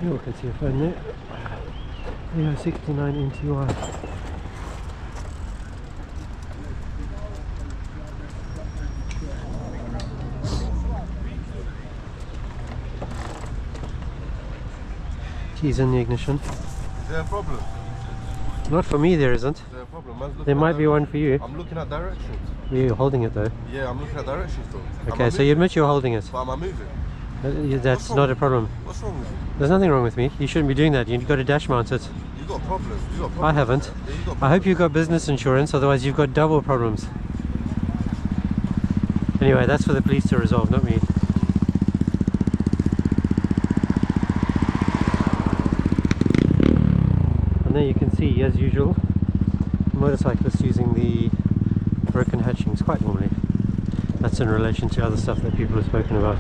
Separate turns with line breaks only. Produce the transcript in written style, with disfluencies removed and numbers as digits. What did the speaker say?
You can see your phone there. AO69NTY. Keys in the ignition.
Is there a problem?
Not for me, there isn't.
Is there a problem?
There might be one for you.
I'm looking at directions.
You're holding it though.
Yeah, I'm looking at directions though.
Okay, so you admit you're holding it.
But am I moving?
That's not a problem.
What's wrong with you?
There's nothing wrong with me. You shouldn't be doing that. You've got to dash mount it.
You got a problem. You got a problem.
I haven't.
Yeah, you got a
I hope you've got business insurance, otherwise you've got double problems. Anyway, that's for the police to resolve, not me. And there you can see, as usual, motorcyclists using the broken hatchings quite normally. That's in relation to other stuff that people have spoken about.